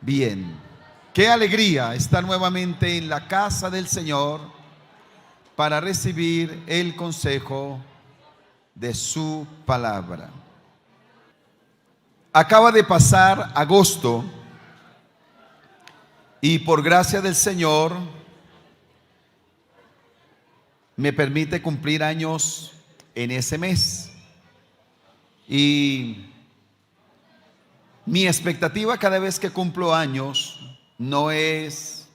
Bien, qué alegría estar nuevamente en la casa del Señor para recibir el consejo de su palabra. Acaba de pasar agosto y por gracia del Señor me permite cumplir años en ese mes. Y mi expectativa cada vez que cumplo años no es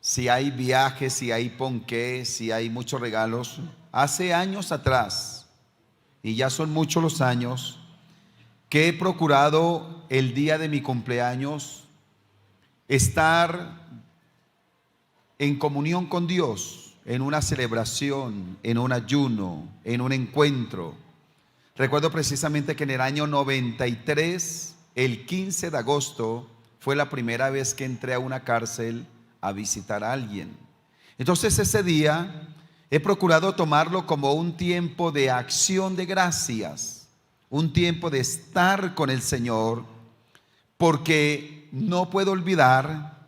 si hay viajes, si hay ponqué, si hay muchos regalos. Hace años atrás, y ya son muchos los años, que he procurado el día de mi cumpleaños estar en comunión con Dios, en una celebración, en un ayuno, en un encuentro. Recuerdo precisamente que en el año 93, el 15 de agosto, fue la primera vez que entré a una cárcel a visitar a alguien. Entonces ese día he procurado tomarlo como un tiempo de acción de gracias, un tiempo de estar con el Señor, porque no puedo olvidar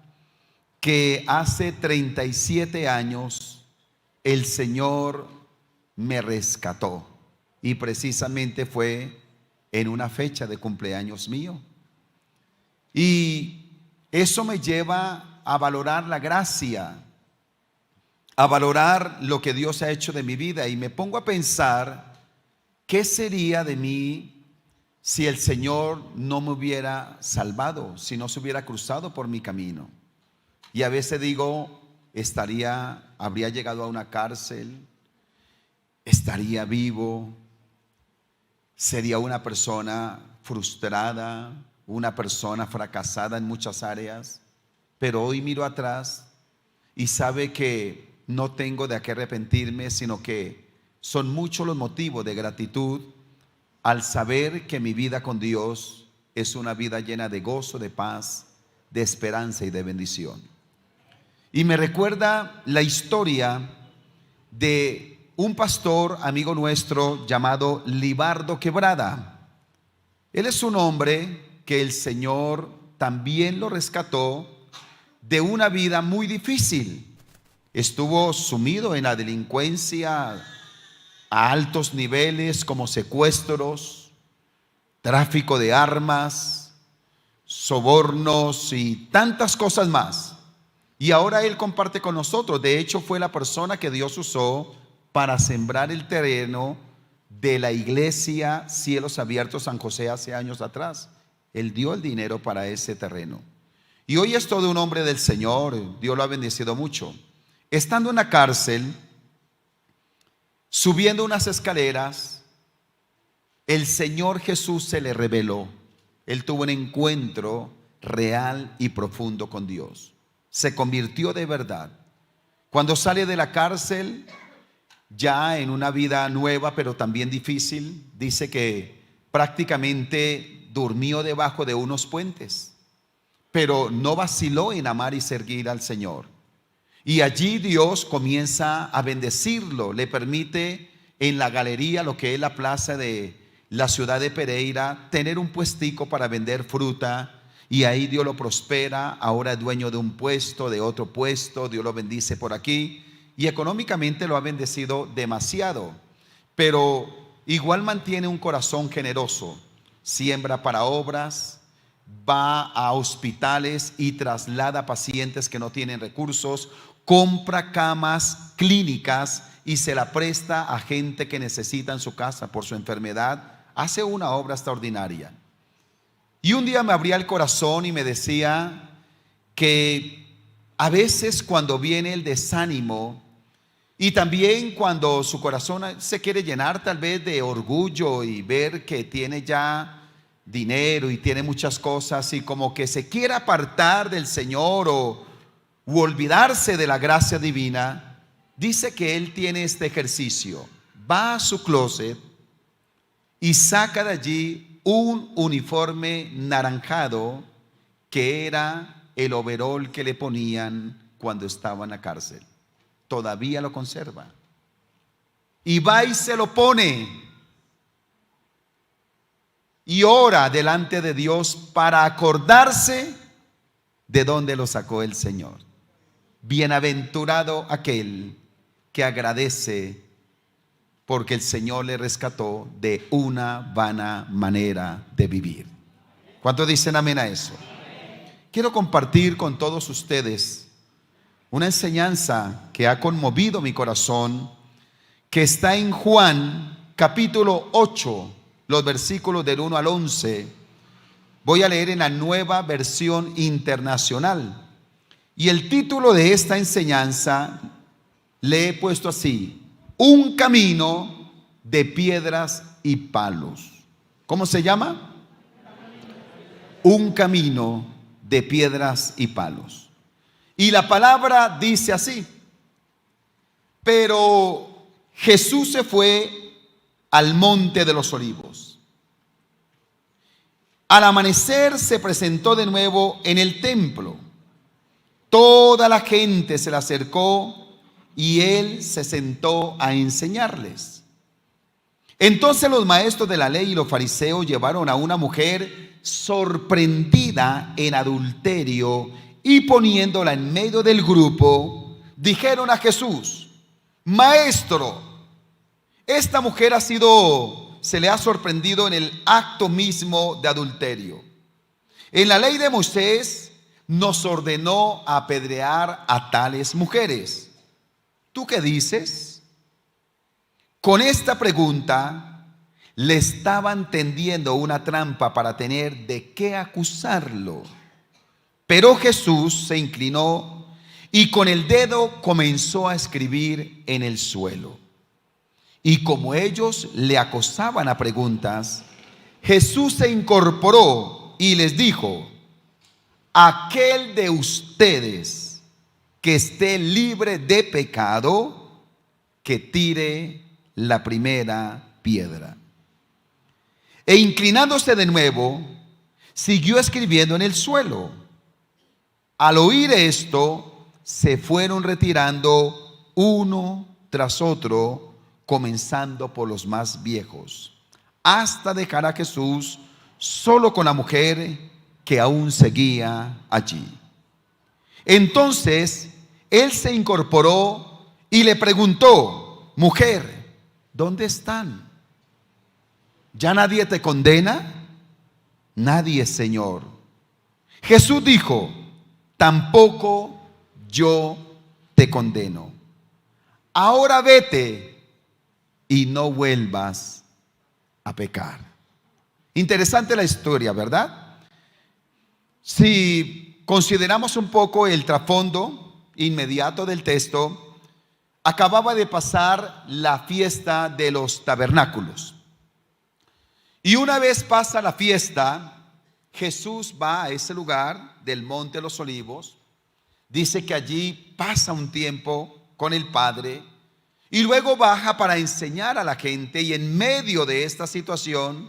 que hace 37 años el Señor me rescató. Y precisamente fue en una fecha de cumpleaños mío. Y eso me lleva a valorar la gracia, a valorar lo que Dios ha hecho de mi vida. Y me pongo a pensar, ¿qué sería de mí si el Señor no me hubiera salvado, si no se hubiera cruzado por mi camino? Y a veces digo, habría llegado a una cárcel, estaría vivo, sería una persona frustrada, una persona fracasada en muchas áreas, pero hoy miro atrás y sabe que no tengo de qué arrepentirme, sino que son muchos los motivos de gratitud al saber que mi vida con Dios es una vida llena de gozo, de paz, de esperanza y de bendición. Y me recuerda la historia de un pastor amigo nuestro llamado Libardo Quebrada. Él es un hombre que el Señor también lo rescató de una vida muy difícil. Estuvo sumido en la delincuencia a altos niveles, como secuestros, tráfico de armas, sobornos y tantas cosas más. Y ahora él comparte con nosotros. De hecho, fue la persona que Dios usó para sembrar el terreno de la iglesia Cielos Abiertos San José hace años atrás. Él dio el dinero para ese terreno. Y hoy es todo un hombre del Señor. Dios lo ha bendecido mucho. Estando en la cárcel, subiendo unas escaleras, el Señor Jesús se le reveló. Él tuvo un encuentro real y profundo con Dios. Se convirtió de verdad. Cuando sale de la cárcel, ya en una vida nueva, pero también difícil, dice que prácticamente durmió debajo de unos puentes, pero no vaciló en amar y servir al Señor. Y allí Dios comienza a bendecirlo, le permite en la galería, lo que es la plaza de la ciudad de Pereira, tener un puestico para vender fruta. Y ahí Dios lo prospera, ahora es dueño de un puesto, de otro puesto, Dios lo bendice por aquí. Y económicamente lo ha bendecido demasiado, pero igual mantiene un corazón generoso. Siembra para obras, va a hospitales y traslada pacientes que no tienen recursos, compra camas clínicas y se la presta a gente que necesita en su casa por su enfermedad. Hace una obra extraordinaria. Y un día me abría el corazón y me decía que a veces cuando viene el desánimo y también cuando su corazón se quiere llenar tal vez de orgullo y ver que tiene ya dinero y tiene muchas cosas y como que se quiere apartar del Señor u olvidarse de la gracia divina, dice que él tiene este ejercicio. Va a su closet y saca de allí un uniforme naranjado que era el overol que le ponían cuando estaba en la cárcel. Todavía lo conserva. Y va y se lo pone. Y ora delante de Dios para acordarse ¿De dónde lo sacó el Señor? Bienaventurado aquel que agradece porque el Señor le rescató de una vana manera de vivir. ¿Cuántos dicen amén a eso? Quiero compartir con todos ustedes una enseñanza que ha conmovido mi corazón, que está en Juan capítulo 8, los versículos del 1 al 11. Voy a leer en la Nueva Versión Internacional. Y el título de esta enseñanza le he puesto así: un camino de piedras y palos. ¿Cómo se llama? Un camino de piedras y palos. Y la palabra dice así: pero Jesús se fue al monte de los olivos. Al amanecer se presentó de nuevo en el templo. Toda la gente se le acercó y él se sentó a enseñarles. Entonces los maestros de la ley y los fariseos llevaron a una mujer sorprendida en adulterio y poniéndola en medio del grupo, dijeron a Jesús: Maestro, esta mujer se le ha sorprendido en el acto mismo de adulterio. En la ley de Moisés nos ordenó apedrear a tales mujeres. ¿Tú qué dices? Con esta pregunta le estaban tendiendo una trampa para tener de qué acusarlo. Pero Jesús se inclinó y con el dedo comenzó a escribir en el suelo. Y como ellos le acosaban a preguntas, Jesús se incorporó y les dijo: aquel de ustedes que esté libre de pecado, que tire la primera piedra. E inclinándose de nuevo, siguió escribiendo en el suelo. Al oír esto, se fueron retirando uno tras otro, comenzando por los más viejos, hasta dejar a Jesús solo con la mujer que aún seguía allí. Entonces él se incorporó y le preguntó: mujer, ¿dónde están? ¿Ya nadie te condena? Nadie, Señor. Jesús dijo: tampoco yo te condeno. Ahora vete y no vuelvas a pecar. Interesante la historia, ¿verdad? Si consideramos un poco el trasfondo inmediato del texto, acababa de pasar la fiesta de los tabernáculos. Y una vez pasa la fiesta, Jesús va a ese lugar del monte de los olivos. Dice que allí pasa un tiempo con el Padre y luego baja para enseñar a la gente. Y en medio de esta situación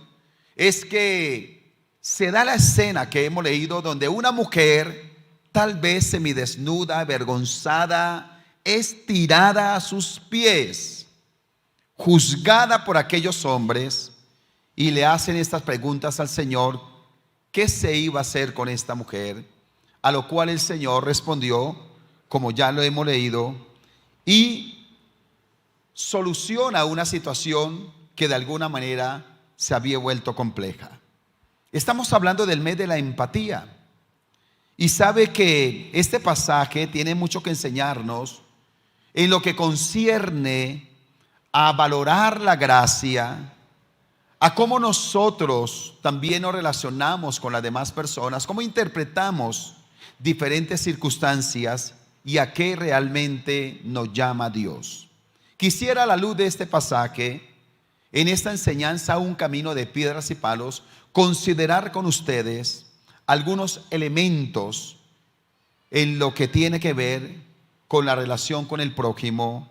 es que se da la escena que hemos leído, donde una mujer, tal vez semidesnuda, avergonzada, es tirada a sus pies, juzgada por aquellos hombres, y le hacen estas preguntas al Señor: ¿qué se iba a hacer con esta mujer? A lo cual el Señor respondió, como ya lo hemos leído, y soluciona una situación que de alguna manera se había vuelto compleja. Estamos hablando del mes de la empatía. Y sabe que este pasaje tiene mucho que enseñarnos en lo que concierne a valorar la gracia, a cómo nosotros también nos relacionamos con las demás personas, cómo interpretamos diferentes circunstancias y a qué realmente nos llama Dios. Quisiera, a la luz de este pasaje, en esta enseñanza, un camino de piedras y palos, considerar con ustedes algunos elementos en lo que tiene que ver con la relación con el prójimo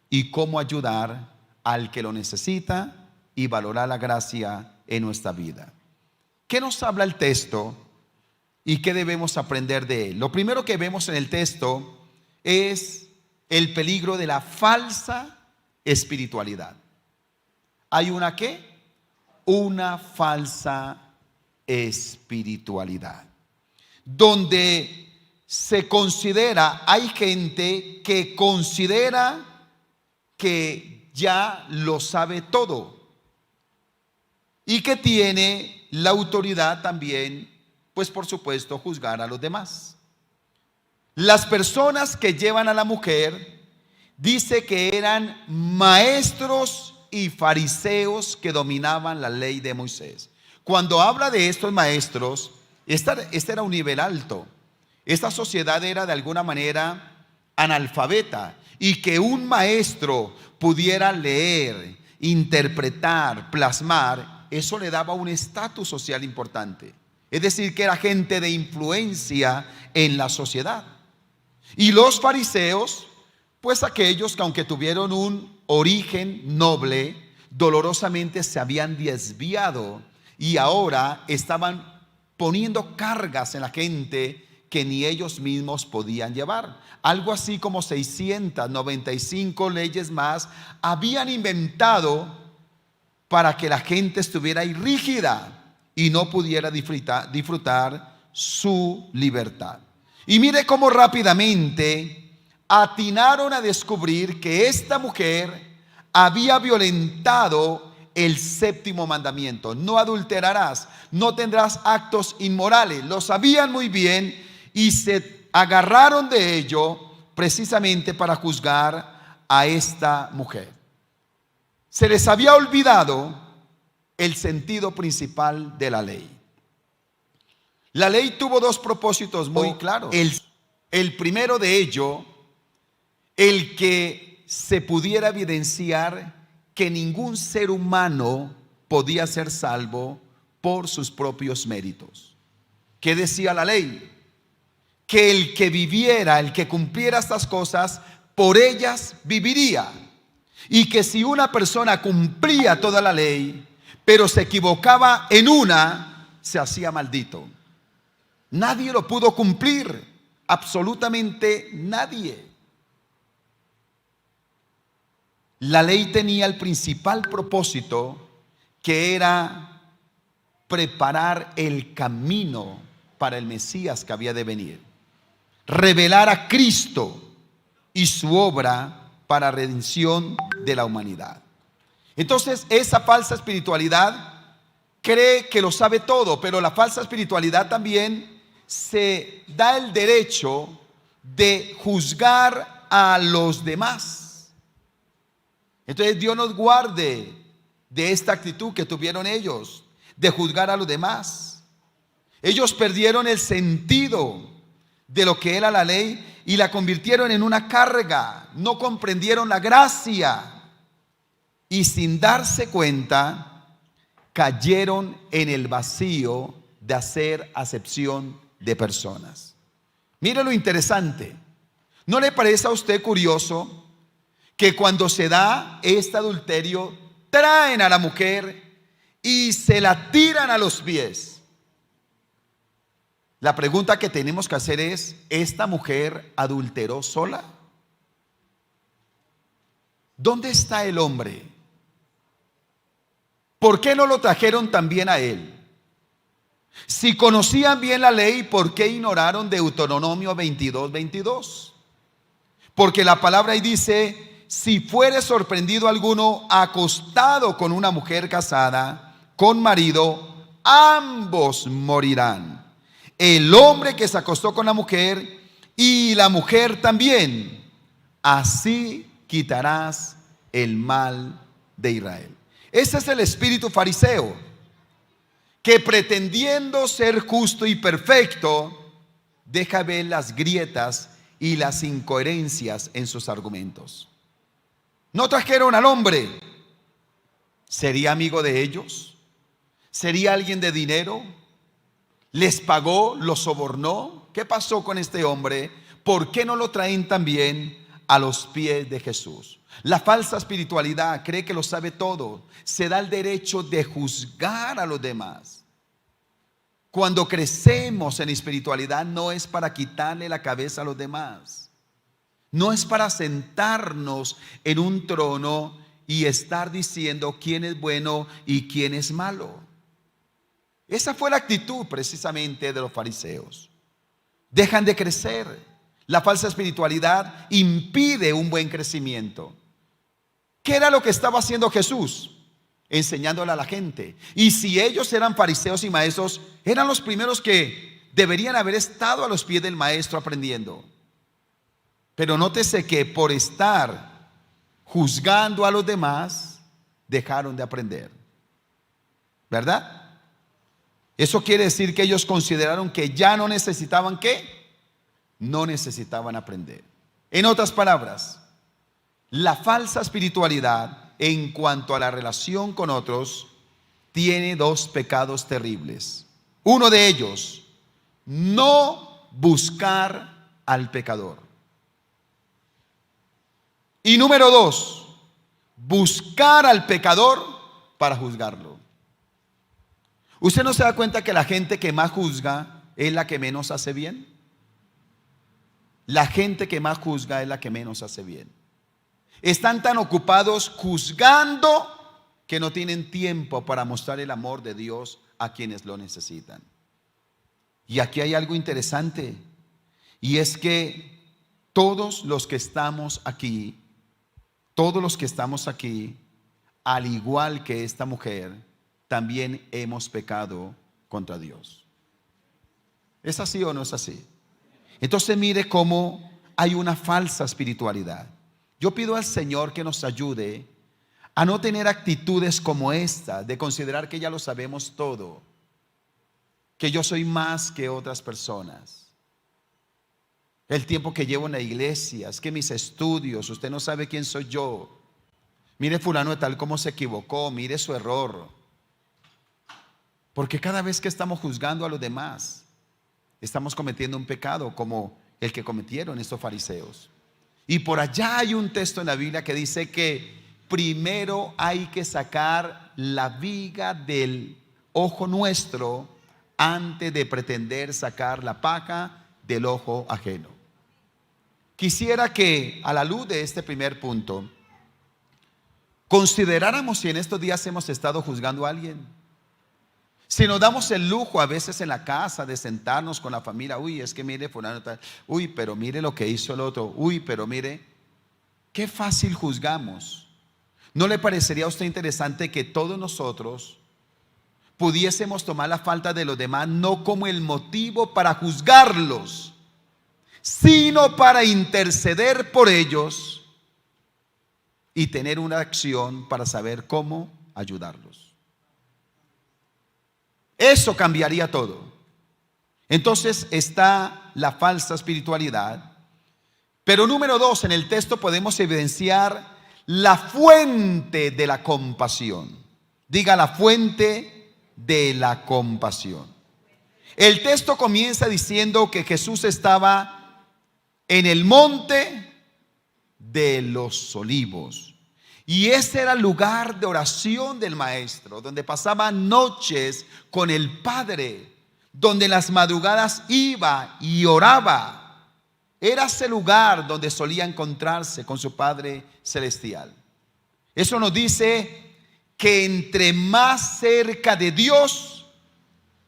y cómo ayudar al que lo necesita y valorar la gracia en nuestra vida. ¿Qué nos habla el texto y qué debemos aprender de él? Lo primero que vemos en el texto es el peligro de la falsa espiritualidad. ¿Hay una qué? Una falsa espiritualidad, donde hay gente que considera que ya lo sabe todo y que tiene la autoridad también, pues por supuesto, juzgar a los demás. Las personas que llevan a la mujer dice que eran maestros y fariseos que dominaban la ley de Moisés. Cuando habla de estos maestros, este era un nivel alto. Esta sociedad era de alguna manera analfabeta, y que un maestro pudiera leer, interpretar, plasmar, eso le daba un estatus social importante. Es decir, que era gente de influencia en la sociedad. Y los fariseos, pues aquellos que aunque tuvieron un origen noble, dolorosamente se habían desviado y ahora estaban poniendo cargas en la gente que ni ellos mismos podían llevar. Algo así como 695 leyes más habían inventado para que la gente estuviera ahí rígida y no pudiera disfrutar su libertad. Y mire cómo rápidamente atinaron a descubrir que esta mujer había violentado el séptimo mandamiento: no adulterarás, no tendrás actos inmorales. Lo sabían muy bien y se agarraron de ello precisamente para juzgar a esta mujer. Se les había olvidado el sentido principal de la ley. La ley tuvo dos propósitos muy claros. El primero de ello, el que se pudiera evidenciar que ningún ser humano podía ser salvo por sus propios méritos. ¿Qué decía la ley? Que el que viviera, el que cumpliera estas cosas, por ellas viviría. Y que si una persona cumplía toda la ley, pero se equivocaba en una, se hacía maldito. Nadie lo pudo cumplir, absolutamente nadie. La ley tenía el principal propósito, que era preparar el camino para el Mesías que había de venir, revelar a Cristo y su obra para redención de la humanidad. Entonces, esa falsa espiritualidad cree que lo sabe todo, pero la falsa espiritualidad también se da el derecho de juzgar a los demás. Entonces Dios nos guarde de esta actitud que tuvieron ellos, de juzgar a los demás. Ellos perdieron el sentido de lo que era la ley y la convirtieron en una carga. No comprendieron la gracia y sin darse cuenta cayeron en el vacío de hacer acepción de personas. Mire lo interesante. ¿No le parece a usted curioso que cuando se da este adulterio traen a la mujer y se la tiran a los pies? La pregunta que tenemos que hacer es: ¿esta mujer adulteró sola? ¿Dónde está el hombre? ¿Por qué no lo trajeron también a él? Si conocían bien la ley, ¿por qué ignoraron Deuteronomio 22:22? Porque la palabra ahí dice: si fuere sorprendido alguno acostado con una mujer casada, con marido, ambos morirán. El hombre que se acostó con la mujer y la mujer también. Así quitarás el mal de Israel. Ese es el espíritu fariseo, que pretendiendo ser justo y perfecto, deja ver las grietas y las incoherencias en sus argumentos. No trajeron al hombre. ¿Sería amigo de ellos? ¿Sería alguien de dinero? ¿Les pagó? ¿Los sobornó? ¿Qué pasó con este hombre? ¿Por qué no lo traen también a los pies de Jesús? La falsa espiritualidad cree que lo sabe todo. Se da el derecho de juzgar a los demás. Cuando crecemos en espiritualidad, no es para quitarle la cabeza a los demás. No es para sentarnos en un trono y estar diciendo quién es bueno y quién es malo. Esa fue la actitud precisamente de los fariseos. dejan de crecer. La falsa espiritualidad impide un buen crecimiento. ¿Qué era lo que estaba haciendo Jesús? Enseñándole a la gente. Y si ellos eran fariseos y maestros, eran los primeros que deberían haber estado a los pies del maestro aprendiendo. Pero nótese que por estar juzgando a los demás, dejaron de aprender. ¿Verdad? Eso quiere decir que ellos consideraron que ya no necesitaban ¿qué? No necesitaban aprender. En otras palabras, la falsa espiritualidad en cuanto a la relación con otros tiene dos pecados terribles. Uno de ellos, no buscar al pecador. Y número dos, buscar al pecador para juzgarlo. ¿Usted no se da cuenta que la gente que más juzga es la que menos hace bien? La gente que más juzga es la que menos hace bien. Están tan ocupados juzgando que no tienen tiempo para mostrar el amor de Dios a quienes lo necesitan. Y aquí hay algo interesante, y es que todos los que estamos aquí, al igual que esta mujer, también hemos pecado contra Dios. ¿Es así o no es así? Entonces mire cómo hay una falsa espiritualidad. Yo pido al Señor que nos ayude a no tener actitudes como esta, de considerar que ya lo sabemos todo, que yo soy más que otras personas. El tiempo que llevo en la iglesia, es que mis estudios, usted no sabe quién soy yo. Mire fulano de tal cómo se equivocó, mire su error. Porque cada vez que estamos juzgando a los demás, estamos cometiendo un pecado como el que cometieron estos fariseos. Y por allá hay un texto en la Biblia que dice que primero hay que sacar la viga del ojo nuestro antes de pretender sacar la paja del ojo ajeno. Quisiera que a la luz de este primer punto consideráramos si en estos días hemos estado juzgando a alguien. Si nos damos el lujo a veces en la casa de sentarnos con la familia, uy, es que mire fulano tal, uy, pero mire lo que hizo el otro, uy, pero mire, qué fácil juzgamos. ¿No le parecería a usted interesante que todos nosotros pudiésemos tomar la falta de los demás no como el motivo para juzgarlos, sino para interceder por ellos y tener una acción para saber cómo ayudarlos? Eso cambiaría todo. Entonces está la falsa espiritualidad. Pero número dos, en el texto podemos evidenciar la fuente de la compasión. Diga, la fuente de la compasión. El texto comienza diciendo que Jesús estaba en el monte de los olivos. Y ese era el lugar de oración del maestro, donde pasaba noches con el Padre, donde en las madrugadas iba y oraba. Era ese lugar donde solía encontrarse con su Padre celestial. Eso nos dice que entre más cerca de Dios,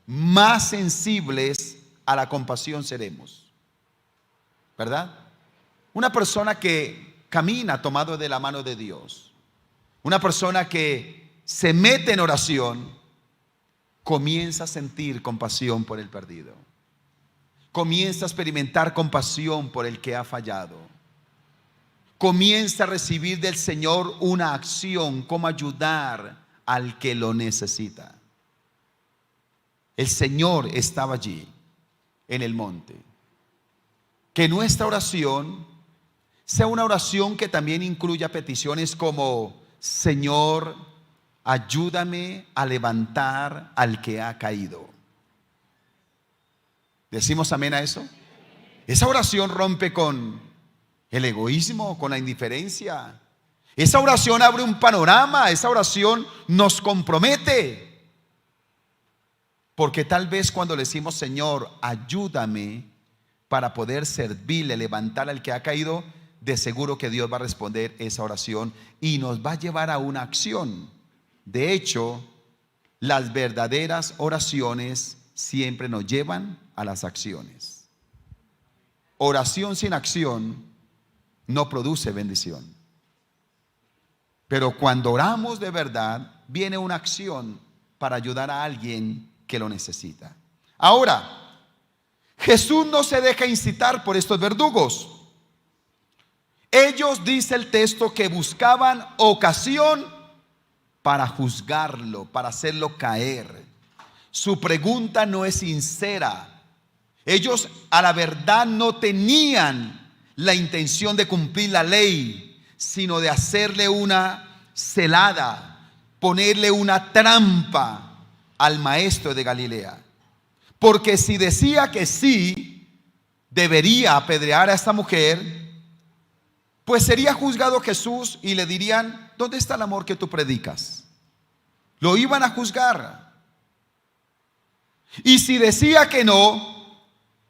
más sensibles a la compasión seremos. ¿Verdad? Una persona que camina tomado de la mano de Dios, una persona que se mete en oración, comienza a sentir compasión por el perdido. Comienza a experimentar compasión por el que ha fallado. Comienza a recibir del Señor una acción, como ayudar al que lo necesita. El Señor estaba allí, en el monte. Que nuestra oración sea una oración que también incluya peticiones como: Señor, ayúdame a levantar al que ha caído. ¿Decimos amén a eso? Esa oración rompe con el egoísmo, con la indiferencia. Esa oración abre un panorama, esa oración nos compromete. Porque tal vez cuando le decimos: Señor, ayúdame para poder servirle, levantar al que ha caído, de seguro que Dios va a responder esa oración y nos va a llevar a una acción. De hecho, las verdaderas oraciones siempre nos llevan a las acciones. oración sin acción no produce bendición. Pero cuando oramos de verdad, viene una acción para ayudar a alguien que lo necesita. Ahora, Jesús no se deja incitar por estos verdugos. Ellos, dice el texto, que buscaban ocasión para juzgarlo, para hacerlo caer. Su pregunta no es sincera. Ellos a la verdad no tenían la intención de cumplir la ley, sino de hacerle una celada, ponerle una trampa al maestro de Galilea. Porque si decía que sí, debería apedrear a esta mujer, pues sería juzgado Jesús y le dirían: ¿dónde está el amor que tú predicas? Lo iban a juzgar. Y si decía que no,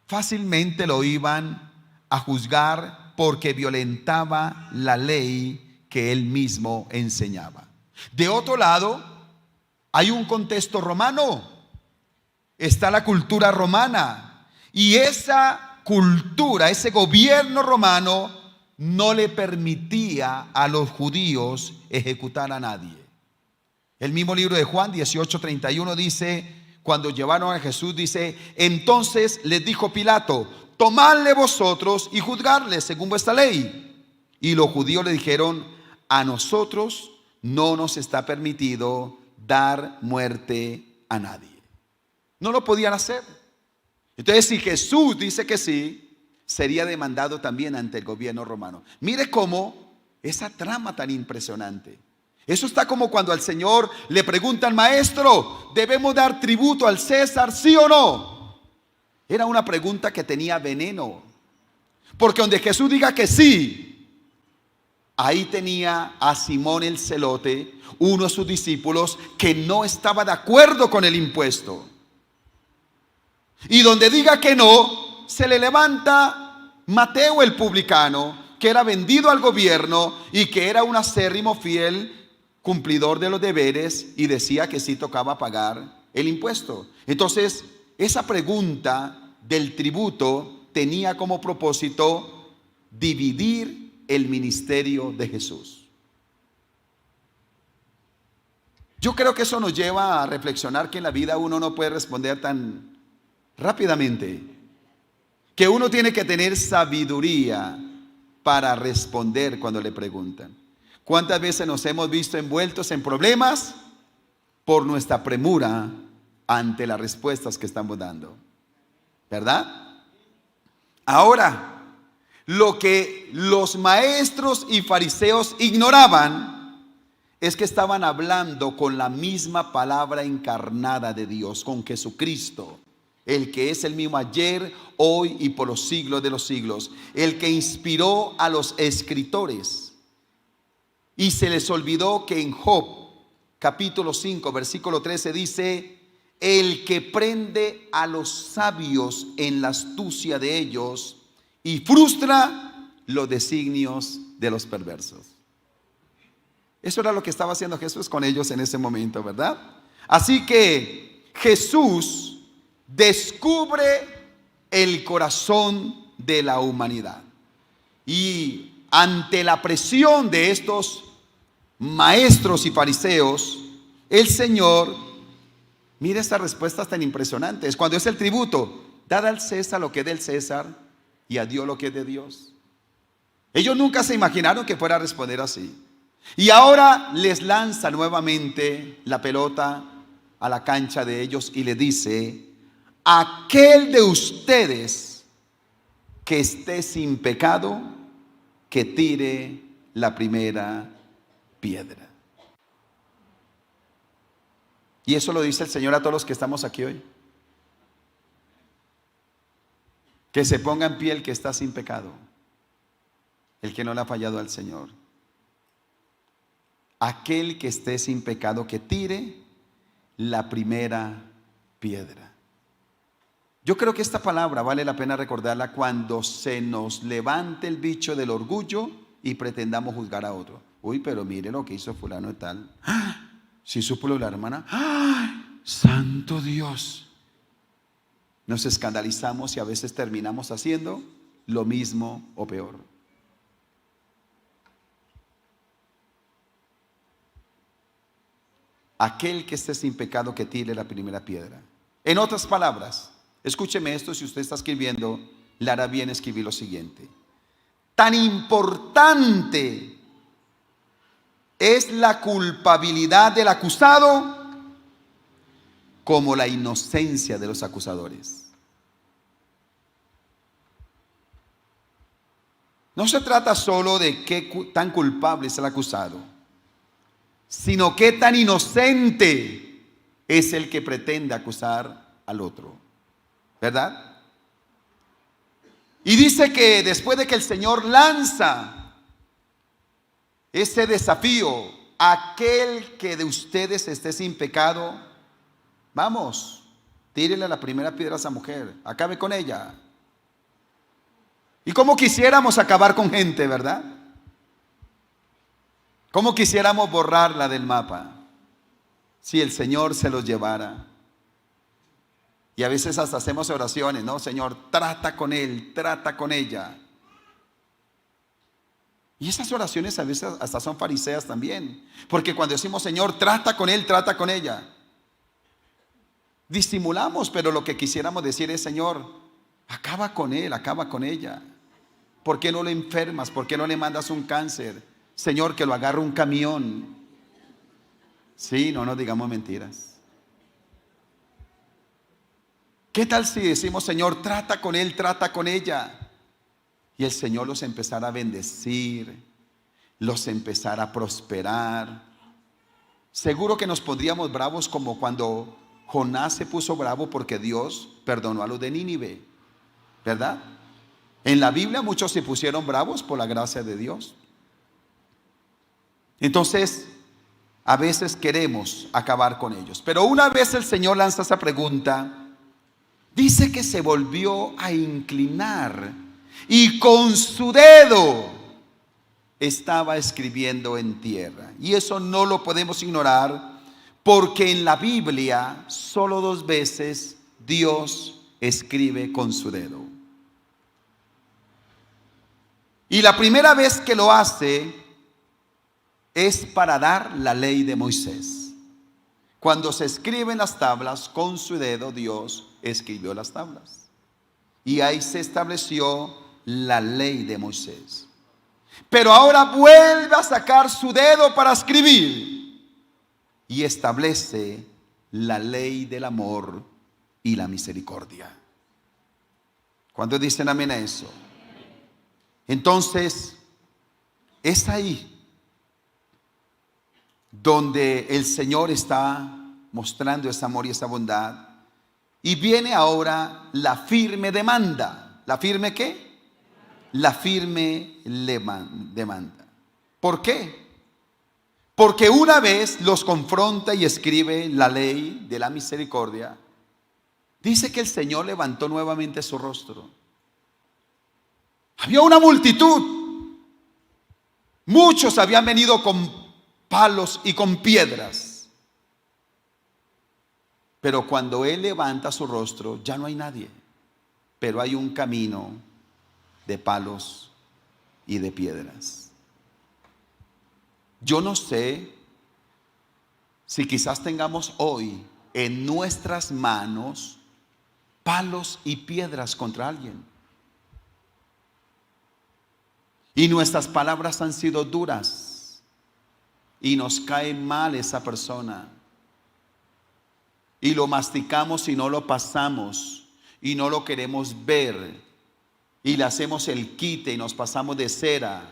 fácilmente lo iban a juzgar porque violentaba la ley que él mismo enseñaba. De otro lado, hay un contexto romano. Está la cultura romana. Y esa cultura, ese gobierno romano, no le permitía a los judíos ejecutar a nadie. El mismo libro de Juan 18:31 dice, cuando llevaron a Jesús, dice: entonces les dijo Pilato: tomadle vosotros y juzgadle según vuestra ley. Y los judíos le dijeron: a nosotros no nos está permitido dar muerte a nadie. No lo podían hacer. Entonces, si Jesús dice que sí, sería demandado también ante el gobierno romano. Mire cómo esa trama tan impresionante. Eso está como cuando al Señor le preguntan: maestro, ¿debemos dar tributo al César, sí o no? Era una pregunta que tenía veneno. Porque donde Jesús diga que sí, ahí tenía a Simón el celote, uno de sus discípulos, que no estaba de acuerdo con el impuesto. Y donde diga que no, se le levanta Mateo el publicano, que era vendido al gobierno y que era un acérrimo fiel cumplidor de los deberes, y decía que sí tocaba pagar el impuesto. Entonces, esa pregunta del tributo tenía como propósito dividir el ministerio de Jesús. Yo creo que eso nos lleva a reflexionar que en la vida uno no puede responder tan rápidamente, que uno tiene que tener sabiduría para responder cuando le preguntan. ¿Cuántas veces nos hemos visto envueltos en problemas por nuestra premura ante las respuestas que estamos dando? ¿Verdad? Ahora, lo que los maestros y fariseos ignoraban es que estaban hablando con la misma palabra encarnada de Dios, con Jesucristo, el que es el mismo ayer, hoy y por los siglos de los siglos, el que inspiró a los escritores. Y se les olvidó que en Job capítulo 5 versículo 13 dice: el que prende a los sabios en la astucia de ellos y frustra los designios de los perversos. Eso era lo que estaba haciendo Jesús con ellos en ese momento, ¿verdad? Así que Jesús descubre el corazón de la humanidad. Y ante la presión de estos maestros y fariseos, el Señor, mira estas respuestas tan impresionantes. Cuando es el tributo, dad al César lo que es del César y a Dios lo que es de Dios. Ellos nunca se imaginaron que fuera a responder así. Y ahora les lanza nuevamente la pelota a la cancha de ellos y le dice: aquel de ustedes que esté sin pecado, que tire la primera piedra. Y eso lo dice el Señor a todos los que estamos aquí hoy. Que se ponga en pie el que está sin pecado, el que no le ha fallado al Señor. Aquel que esté sin pecado, que tire la primera piedra. Yo creo que esta palabra vale la pena recordarla cuando se nos levante el bicho del orgullo y pretendamos juzgar a otro. Uy, pero mire lo que hizo fulano y tal. ¡Ah! Si supo la hermana. ¡Ay, santo Dios! Nos escandalizamos y a veces terminamos haciendo lo mismo o peor. Aquel que esté sin pecado, que tire la primera piedra. En otras palabras, escúcheme esto, si usted está escribiendo, le hará bien escribir lo siguiente. Tan importante es la culpabilidad del acusado como la inocencia de los acusadores. No se trata solo de qué tan culpable es el acusado, sino qué tan inocente es el que pretende acusar al otro, ¿verdad? Y dice que después de que el Señor lanza ese desafío, aquel que de ustedes esté sin pecado, vamos, tírele la primera piedra a esa mujer, acabe con ella. Y como quisiéramos acabar con gente, ¿verdad? Como quisiéramos borrarla del mapa, si el Señor se los llevara. Y a veces hasta hacemos oraciones, ¿no? Señor, trata con él, trata con ella. Y esas oraciones a veces hasta son fariseas también. Porque cuando decimos, Señor, trata con él, trata con ella, disimulamos, pero lo que quisiéramos decir es, Señor, acaba con él, acaba con ella. ¿Por qué no lo enfermas? ¿Por qué no le mandas un cáncer? Señor, que lo agarre un camión. Sí, no nos digamos mentiras. ¿Qué tal si decimos, Señor, trata con él, trata con ella? Y el Señor los empezara a bendecir, los empezara a prosperar. Seguro que nos pondríamos bravos como cuando Jonás se puso bravo porque Dios perdonó a los de Nínive, ¿verdad? En la Biblia muchos se pusieron bravos por la gracia de Dios. Entonces, a veces queremos acabar con ellos. Pero una vez el Señor lanza esa pregunta, dice que se volvió a inclinar y con su dedo estaba escribiendo en tierra. Y eso no lo podemos ignorar, porque en la Biblia solo 2 veces Dios escribe con su dedo. Y la primera vez que lo hace es para dar la ley de Moisés. Cuando se escriben las tablas con su dedo, Dios escribió las tablas. Y ahí se estableció la ley de Moisés. Pero ahora vuelve a sacar su dedo para escribir y establece la ley del amor y la misericordia. ¿Cuántos dicen amén a eso? Entonces, es ahí donde el Señor está mostrando ese amor y esa bondad. Y viene ahora la firme demanda. ¿La firme qué? La firme demanda. ¿Por qué? Porque una vez los confronta y escribe la ley de la misericordia, dice que el Señor levantó nuevamente su rostro. Había una multitud. Muchos habían venido con palos y con piedras. Pero cuando Él levanta su rostro, ya no hay nadie. Pero hay un camino de palos y de piedras. Yo no sé si quizás tengamos hoy en nuestras manos palos y piedras contra alguien. Y nuestras palabras han sido duras y nos cae mal esa persona. Y lo masticamos y no lo pasamos y no lo queremos ver. Y le hacemos el quite y nos pasamos de cera.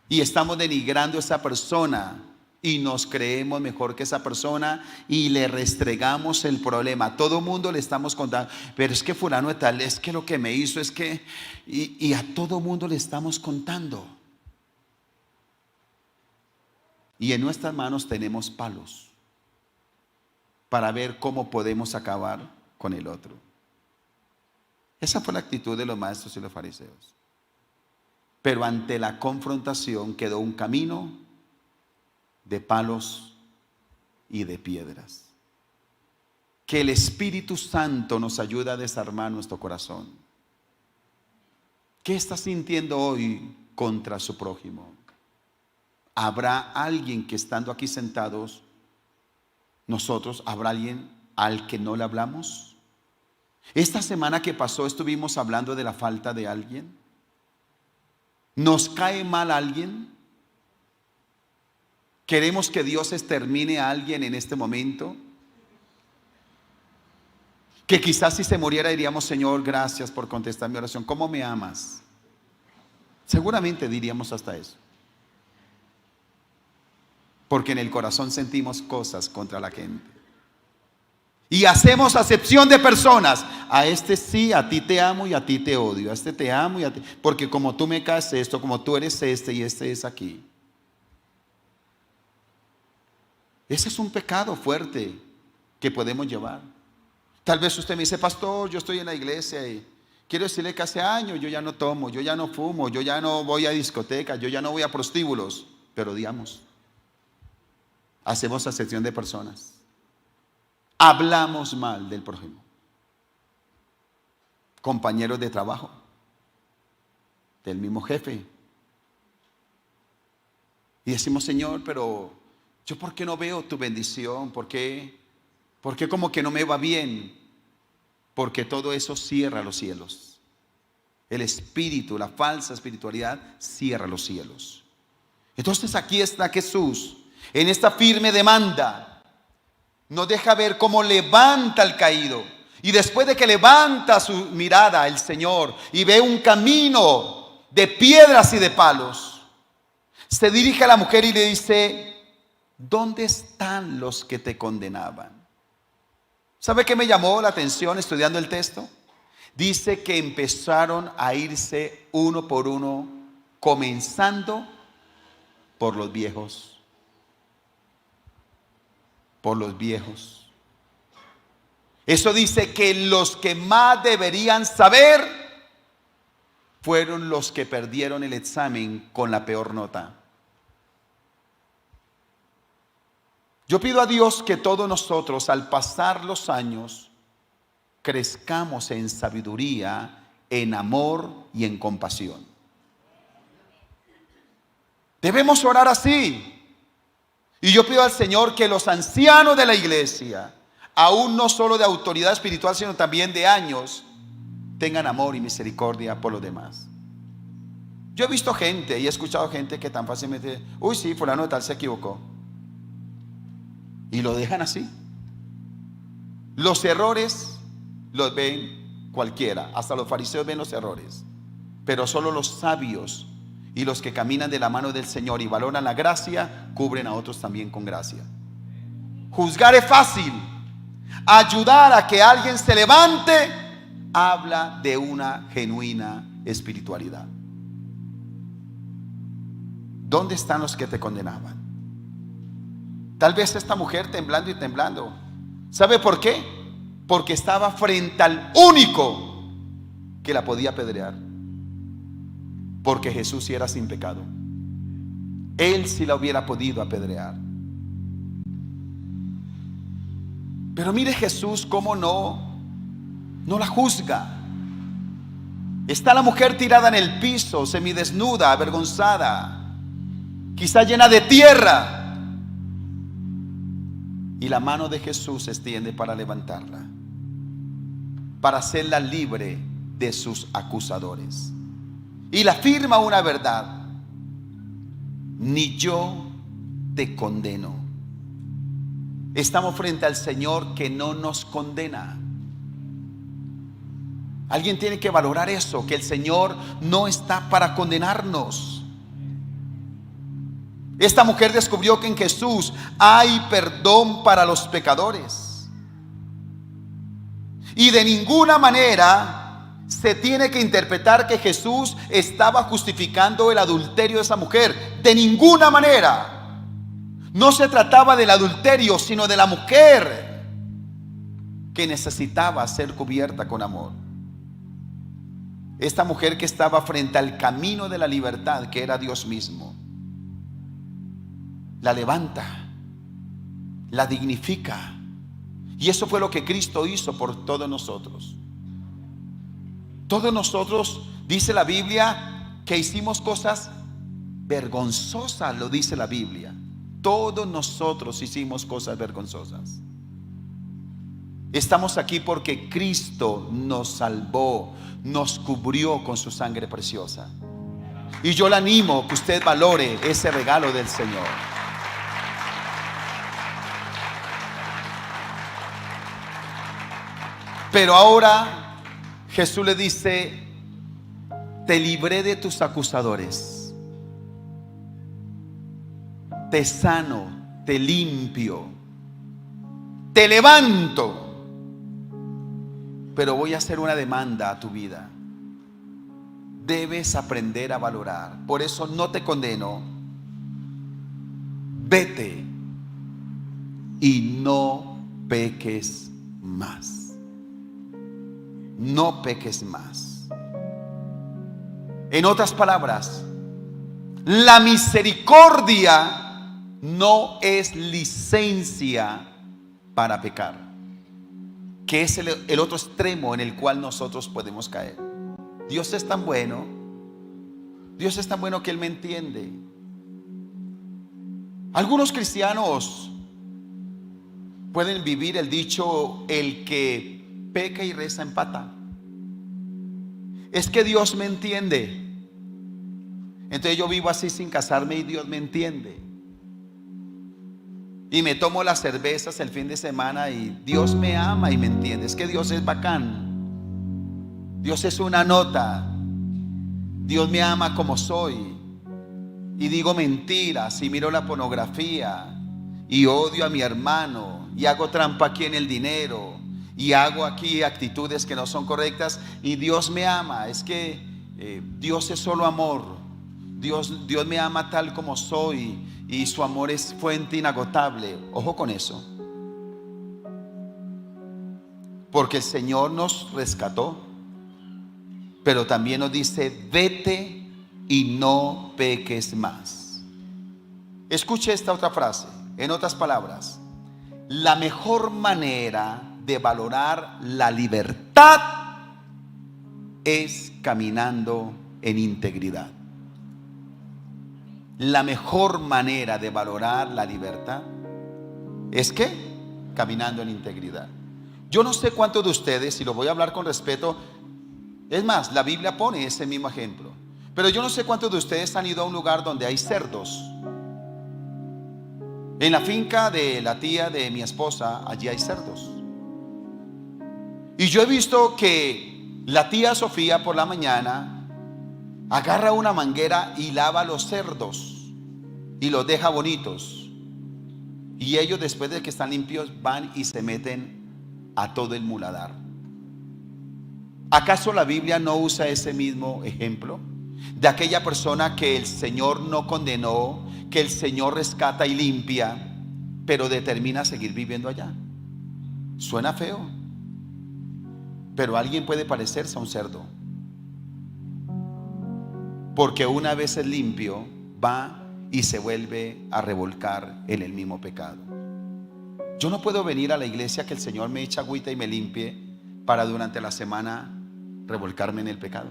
Y estamos denigrando a esa persona y nos creemos mejor que esa persona y le restregamos el problema. A todo mundo le estamos contando, pero es que fulano de tal, es que lo que me hizo es que... Y a todo mundo le estamos contando. Y en nuestras manos tenemos palos para ver cómo podemos acabar con el otro. Esa fue la actitud de los maestros y los fariseos. Pero ante la confrontación quedó un camino de palos y de piedras. Que el Espíritu Santo nos ayude a desarmar nuestro corazón. ¿Qué está sintiendo hoy contra su prójimo? ¿Habrá alguien que estando aquí sentados, nosotros, habrá alguien al que no le hablamos? Esta semana que pasó estuvimos hablando de la falta de alguien. ¿Nos cae mal alguien? ¿Queremos que Dios extermine a alguien en este momento? Que quizás si se muriera diríamos: Señor, gracias por contestar mi oración. ¿Cómo me amas? Seguramente diríamos hasta eso. Porque en el corazón sentimos cosas contra la gente. Y hacemos acepción de personas. A este sí, a ti te amo y a ti te odio. A este te amo y a ti. Porque como tú me caes esto, como tú eres este y este es aquí. Ese es un pecado fuerte que podemos llevar. Tal vez usted me dice: pastor, yo estoy en la iglesia y quiero decirle que hace años yo ya no tomo, yo ya no fumo, yo ya no voy a discotecas, yo ya no voy a prostíbulos. Pero odiamos. Hacemos acepción de personas. Hablamos mal del prójimo. Compañeros de trabajo, del mismo jefe. Y decimos: Señor, pero yo ¿por qué no veo tu bendición? ¿Por qué como que no me va bien? Porque todo eso cierra los cielos. El espíritu, la falsa espiritualidad cierra los cielos. Entonces aquí está Jesús en esta firme demanda. Nos deja ver cómo levanta al caído. Y después de que levanta su mirada el Señor y ve un camino de piedras y de palos, se dirige a la mujer y le dice: ¿dónde están los que te condenaban? ¿Sabe qué me llamó la atención estudiando el texto? Dice que empezaron a irse uno por uno, comenzando por los viejos. Por los viejos. Eso dice que los que más deberían saber fueron los que perdieron el examen con la peor nota. Yo pido a Dios que todos nosotros, al pasar los años, crezcamos en sabiduría, en amor y en compasión. Debemos orar así. Y yo pido al Señor que los ancianos de la iglesia, aún no solo de autoridad espiritual, sino también de años, tengan amor y misericordia por los demás. Yo he visto gente y he escuchado gente que tan fácilmente: uy, sí, fulano de tal se equivocó. Y lo dejan así. Los errores los ven cualquiera, hasta los fariseos ven los errores. Pero solo los sabios y los que caminan de la mano del Señor y valoran la gracia, cubren a otros también con gracia. Juzgar es fácil. Ayudar a que alguien se levante habla de una genuina espiritualidad. ¿Dónde están los que te condenaban? Tal vez esta mujer temblando y temblando. ¿Sabe por qué? Porque estaba frente al único que la podía apedrear. Porque Jesús sí era sin pecado. Él sí la hubiera podido apedrear. Pero mire Jesús cómo no la juzga. Está la mujer tirada en el piso, semidesnuda, avergonzada, quizá llena de tierra. Y la mano de Jesús se extiende para levantarla, para hacerla libre de sus acusadores. Y le afirma una verdad: ni yo te condeno. Estamos frente al Señor que no nos condena. Alguien tiene que valorar eso, que el Señor no está para condenarnos. Esta mujer descubrió que en Jesús hay perdón para los pecadores. Y de ninguna manera se tiene que interpretar que Jesús estaba justificando el adulterio de esa mujer. De ninguna manera. No se trataba del adulterio, sino de la mujer que necesitaba ser cubierta con amor. Esta mujer que estaba frente al camino de la libertad, que era Dios mismo, la levanta, la dignifica. Y eso fue lo que Cristo hizo por todos nosotros. Todos nosotros, dice la Biblia, que hicimos cosas vergonzosas, lo dice la Biblia. Todos nosotros hicimos cosas vergonzosas. Estamos aquí porque Cristo nos salvó, nos cubrió con su sangre preciosa. Y yo le animo que usted valore ese regalo del Señor. Pero ahora Jesús le dice: te libré de tus acusadores, te sano, te limpio, te levanto. Pero voy a hacer una demanda a tu vida. Debes aprender a valorar. Por eso no te condeno. Vete y no peques más. No peques más. En otras palabras, la misericordia no es licencia para pecar, que es el otro extremo en el cual nosotros podemos caer. Dios es tan bueno, Dios es tan bueno que Él me entiende. Algunos cristianos pueden vivir el dicho: el que peca y reza empata. Es que Dios me entiende, entonces yo vivo así sin casarme y Dios me entiende. Y me tomo las cervezas el fin de semana y Dios me ama y me entiende. Es que Dios es bacán. Dios es una nota. Dios me ama como soy. Y digo mentiras y miro la pornografía y odio a mi hermano y hago trampa aquí en el dinero y hago aquí actitudes que no son correctas y Dios me ama. Es que Dios es solo amor. Dios me ama tal como soy y su amor es fuente inagotable. Ojo con eso, porque el Señor nos rescató, pero también nos dice: vete y no peques más. Escuche esta otra frase. En otras palabras, la mejor manera de valorar la libertad es caminando en integridad. La mejor manera de valorar la libertad es que caminando en integridad. Yo no sé cuántos de ustedes, y lo voy a hablar con respeto, es más, la Biblia pone ese mismo ejemplo, pero yo no sé cuántos de ustedes han ido a un lugar donde hay cerdos. En la finca de la tía de mi esposa, allí hay cerdos. Y yo he visto que la tía Sofía por la mañana agarra una manguera y lava los cerdos y los deja bonitos. Y ellos, después de que están limpios, van y se meten a todo el muladar. ¿Acaso la Biblia no usa ese mismo ejemplo de aquella persona que el Señor no condenó, que el Señor rescata y limpia, pero determina seguir viviendo allá? Suena feo, pero alguien puede parecerse a un cerdo, porque una vez es limpio, va y se vuelve a revolcar en el mismo pecado. Yo no puedo venir a la iglesia que el Señor me eche agüita y me limpie para durante la semana revolcarme en el pecado.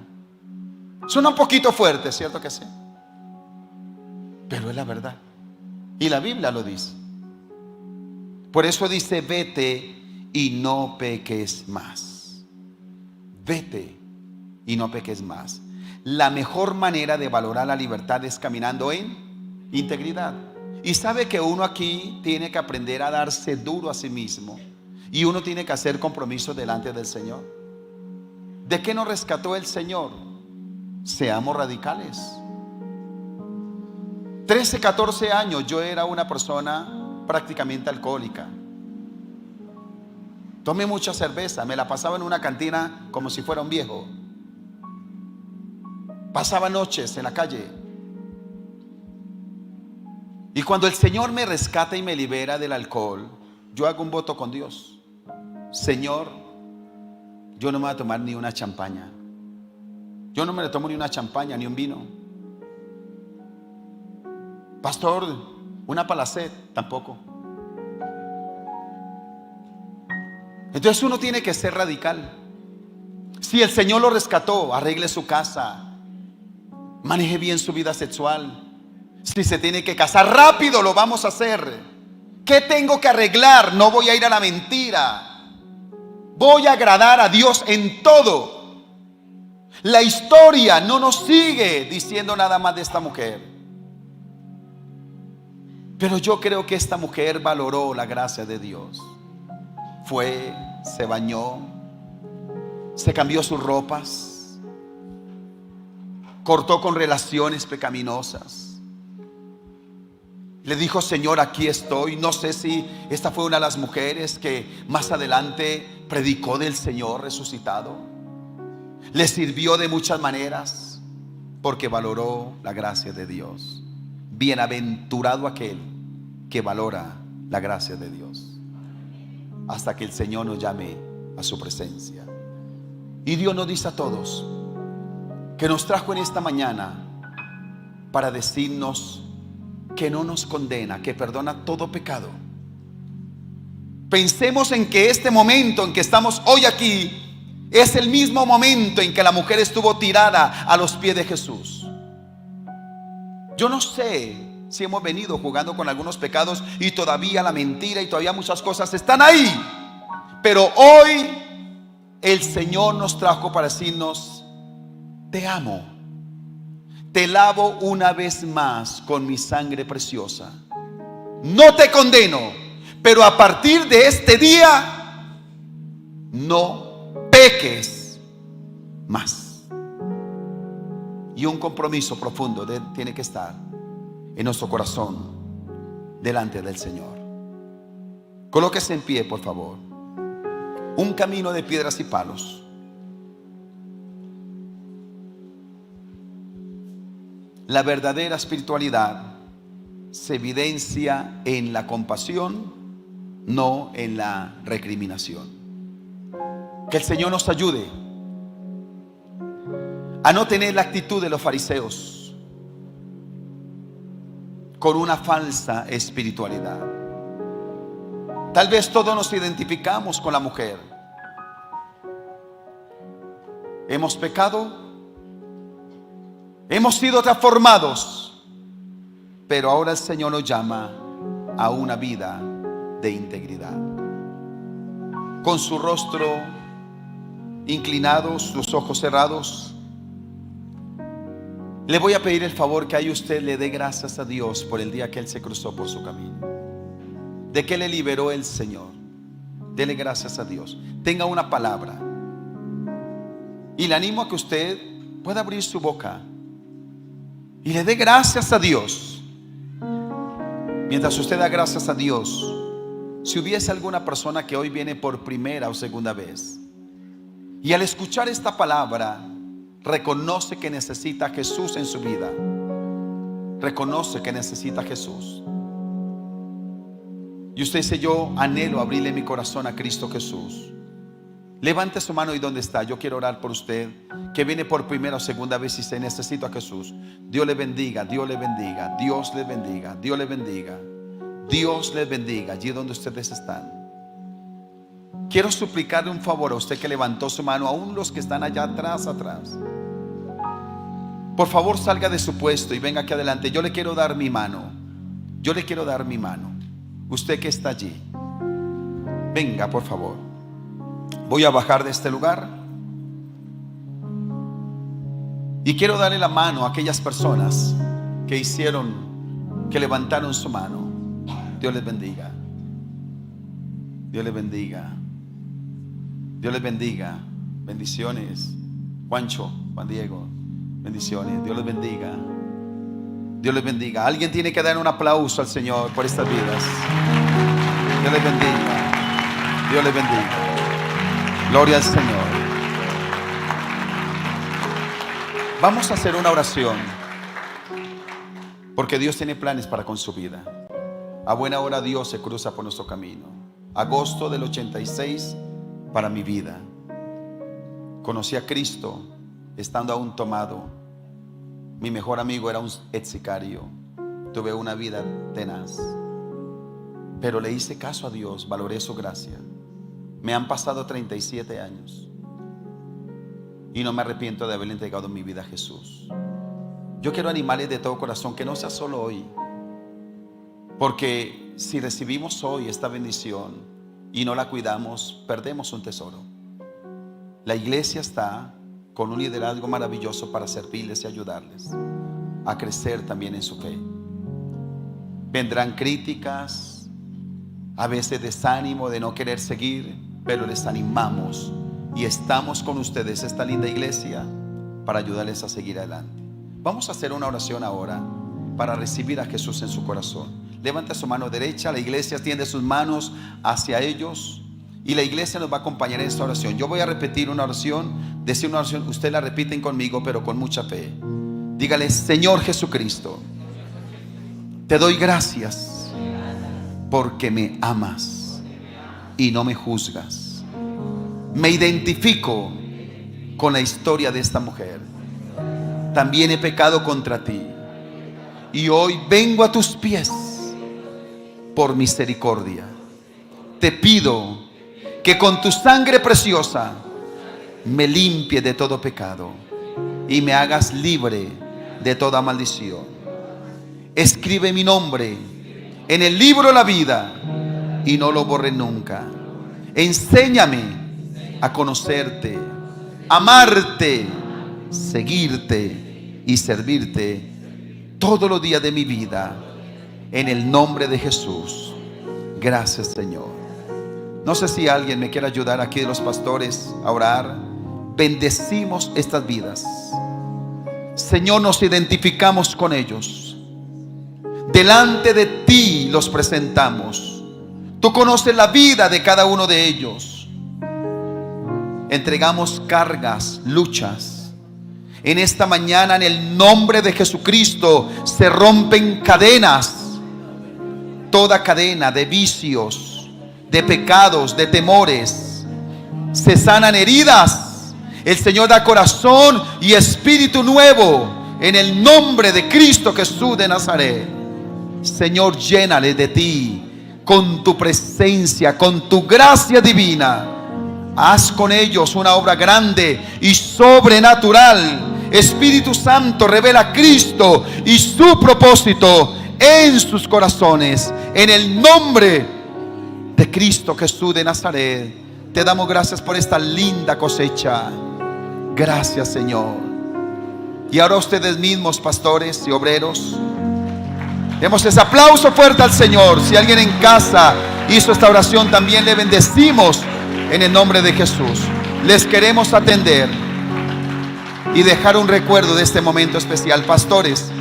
Suena un poquito fuerte, ¿cierto que sí? Pero es la verdad. Y la Biblia lo dice. Por eso dice: vete y no peques más. Vete y no peques más. La mejor manera de valorar la libertad es caminando en integridad. Y sabe que uno aquí tiene que aprender a darse duro a sí mismo. Y uno tiene que hacer compromisos delante del Señor. ¿De qué nos rescató el Señor? Seamos radicales. 13, 14 años yo era una persona prácticamente alcohólica. Tomé mucha cerveza, me la pasaba en una cantina como si fuera un viejo. Pasaba noches en la calle. Y cuando el Señor me rescata y me libera del alcohol, yo hago un voto con Dios: Señor, yo no me voy a tomar ni una champaña. Yo no me le tomo ni una champaña ni un vino. Pastor, una palacet, tampoco. Entonces uno tiene que ser radical. Si el Señor lo rescató, arregle su casa, maneje bien su vida sexual. Si se tiene que casar, rápido lo vamos a hacer. ¿Qué tengo que arreglar? No voy a ir a la mentira. Voy a agradar a Dios en todo. La historia no nos sigue diciendo nada más de esta mujer. Pero yo creo que esta mujer valoró la gracia de Dios. Fue, se bañó, se cambió sus ropas, cortó con relaciones pecaminosas. Le dijo: Señor, aquí estoy. No sé si esta fue una de las mujeres que más adelante predicó del Señor resucitado. Le sirvió de muchas maneras porque valoró la gracia de Dios. Bienaventurado aquel que valora la gracia de Dios, hasta que el Señor nos llame a su presencia. Y Dios nos dice a todos que nos trajo en esta mañana para decirnos que no nos condena, que perdona todo pecado. Pensemos en que este momento en que estamos hoy aquí es el mismo momento en que la mujer estuvo tirada a los pies de Jesús. Yo no sé si hemos venido jugando con algunos pecados y todavía la mentira y todavía muchas cosas están ahí, pero hoy el Señor nos trajo para decirnos: te amo, te lavo una vez más con mi sangre preciosa. No te condeno, pero a partir de este día no peques más. Y un compromiso profundo tiene que estar en nuestro corazón delante del Señor. Colóquese en pie, por favor. Un camino de piedras y palos. La verdadera espiritualidad se evidencia en la compasión, no en la recriminación. Que el Señor nos ayude a no tener la actitud de los fariseos, con una falsa espiritualidad. Tal vez todos nos identificamos con la mujer. Hemos pecado, hemos sido transformados, pero ahora el Señor nos llama a una vida de integridad. Con su rostro inclinado, sus ojos cerrados, le voy a pedir el favor que ahí usted le dé gracias a Dios por el día que Él se cruzó por su camino, de que le liberó el Señor. Dele gracias a Dios. Tenga una palabra. Y le animo a que usted pueda abrir su boca y le dé gracias a Dios. Mientras usted da gracias a Dios, si hubiese alguna persona que hoy viene por primera o segunda vez y al escuchar esta palabra reconoce que necesita a Jesús en su vida, reconoce que necesita a Jesús, y usted dice: yo anhelo abrirle mi corazón a Cristo Jesús, levante su mano. ¿Y dónde está? Yo quiero orar por usted que viene por primera o segunda vez y se necesita a Jesús. Dios le bendiga, Dios le bendiga, Dios le bendiga, Dios le bendiga, Dios le bendiga allí donde ustedes están. Quiero suplicarle un favor a usted que levantó su mano, aún los que están allá atrás. Por favor, salga de su puesto y venga aquí adelante. Yo le quiero dar mi mano. Yo le quiero dar mi mano. Usted que está allí, venga, por favor. Voy a bajar de este lugar y quiero darle la mano a aquellas personas que levantaron su mano. Dios les bendiga. Dios les bendiga. Dios les bendiga. Bendiciones. Juancho, Juan Diego, bendiciones. Dios les bendiga. Dios les bendiga. Alguien tiene que dar un aplauso al Señor por estas vidas. Dios les bendiga. Dios les bendiga. Gloria al Señor. Vamos a hacer una oración, porque Dios tiene planes para con su vida. A buena hora Dios se cruza por nuestro camino. Agosto del 86 para mi vida. Conocí a Cristo estando aún tomado. Mi mejor amigo era un ex sicario. Tuve una vida tenaz, pero le hice caso a Dios, valoré su gracia. Me han pasado 37 años y no me arrepiento de haberle entregado mi vida a Jesús. Yo quiero animarles de todo corazón que no sea solo hoy, porque si recibimos hoy esta bendición y no la cuidamos, perdemos un tesoro. La iglesia está con un liderazgo maravilloso para servirles y ayudarles a crecer también en su fe. Vendrán críticas, a veces desánimo de no querer seguir, pero les animamos y estamos con ustedes, esta linda iglesia, para ayudarles a seguir adelante. Vamos a hacer una oración ahora para recibir a Jesús en su corazón. Levanta su mano derecha, la iglesia extiende sus manos hacia ellos y la iglesia nos va a acompañar en esta oración. Yo voy a repetir una oración, decir una oración, ustedes la repiten conmigo, pero con mucha fe. Dígale: Señor Jesucristo, te doy gracias porque me amas y no me juzgas. Me identifico con la historia de esta mujer. También he pecado contra ti y hoy vengo a tus pies por misericordia. Te pido que con tu sangre preciosa me limpie de todo pecado y me hagas libre de toda maldición. Escribe mi nombre en el libro de la vida y no lo borre nunca. Enséñame a conocerte, amarte, seguirte y servirte todos los días de mi vida. En el nombre de Jesús. Gracias, Señor. No sé si alguien me quiere ayudar aquí de los pastores a orar. Bendecimos estas vidas. Señor, nos identificamos con ellos. Delante de ti los presentamos. Tú conoces la vida de cada uno de ellos. Entregamos cargas, luchas. En esta mañana, en el nombre de Jesucristo, se rompen cadenas. Toda cadena de vicios, de pecados, de temores. Se sanan heridas. El Señor da corazón y espíritu nuevo en el nombre de Cristo Jesús de Nazaret. Señor, llénale de ti, con tu presencia, con tu gracia divina. Haz con ellos una obra grande y sobrenatural. Espíritu Santo, revela a Cristo y su propósito en sus corazones. En el nombre de Cristo Jesús de Nazaret, te damos gracias por esta linda cosecha. Gracias, Señor. Y ahora ustedes mismos, pastores y obreros, demos ese aplauso fuerte al Señor. Si alguien en casa hizo esta oración, también le bendecimos en el nombre de Jesús. Les queremos atender y dejar un recuerdo de este momento especial. Pastores,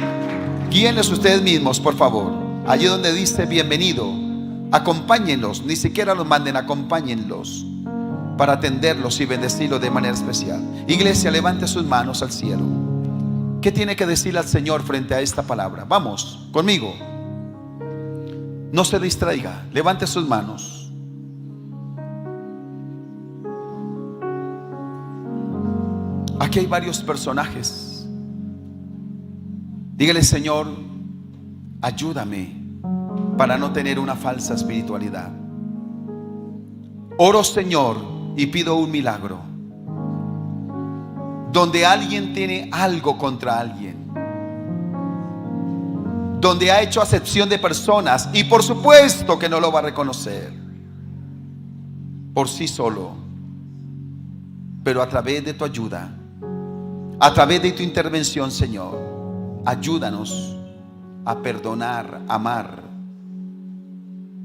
guíenles ustedes mismos, por favor. Allí donde dice bienvenido, acompáñenlos. Ni siquiera los manden, acompáñenlos para atenderlos y bendecirlos de manera especial. Iglesia, levante sus manos al cielo. ¿Qué tiene que decirle al Señor frente a esta palabra? Vamos, conmigo. No se distraiga, levante sus manos. Aquí hay varios personajes. Dígale: Señor, ayúdame para no tener una falsa espiritualidad. Oro, Señor, y pido un milagro. Donde alguien tiene algo contra alguien, donde ha hecho acepción de personas, y por supuesto que no lo va a reconocer por sí solo, pero a través de tu ayuda, a través de tu intervención, Señor, ayúdanos a perdonar, a amar,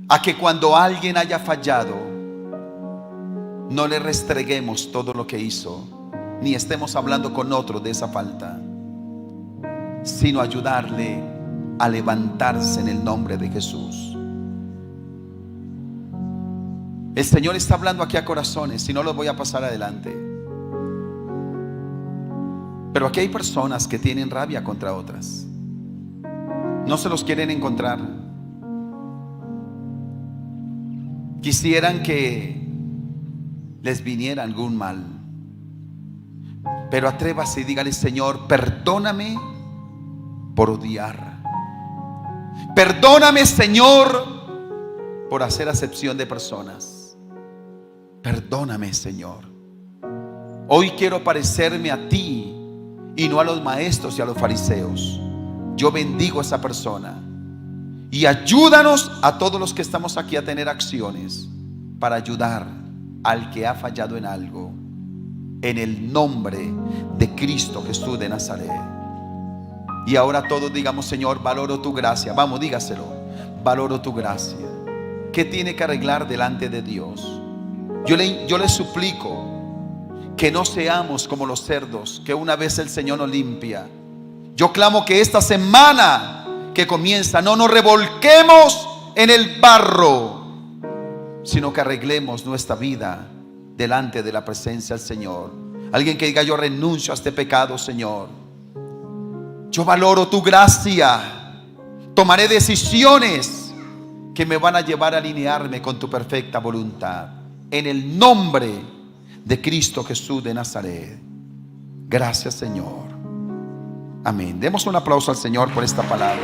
a que cuando alguien haya fallado no le restreguemos todo lo que hizo, ni estemos hablando con otro de esa falta, sino ayudarle a levantarse en el nombre de Jesús. El Señor está hablando aquí a corazones, si no los voy a pasar adelante. Pero aquí hay personas que tienen rabia contra otras. No se los quieren encontrar. Quisieran que les viniera algún mal. Pero atrévase y dígale: Señor, perdóname por odiar. Perdóname, Señor, por hacer acepción de personas. Perdóname, Señor. Hoy quiero parecerme a ti y no a los maestros y a los fariseos. Yo bendigo a esa persona. Y ayúdanos a todos los que estamos aquí a tener acciones para ayudar al que ha fallado en algo. En el nombre de Cristo Jesús de Nazaret. Y ahora todos digamos: Señor, valoro tu gracia. Vamos, dígaselo. Valoro tu gracia. ¿Qué tiene que arreglar delante de Dios? Yo le suplico que no seamos como los cerdos, que una vez el Señor nos limpia. Yo clamo que esta semana que comienza no nos revolquemos en el barro, sino que arreglemos nuestra vida delante de la presencia del Señor. Alguien que diga: yo renuncio a este pecado, Señor. Yo valoro tu gracia. Tomaré decisiones que me van a llevar a alinearme con tu perfecta voluntad. En el nombre de Cristo Jesús de Nazaret. Gracias, Señor. Amén. Demos un aplauso al Señor por esta palabra.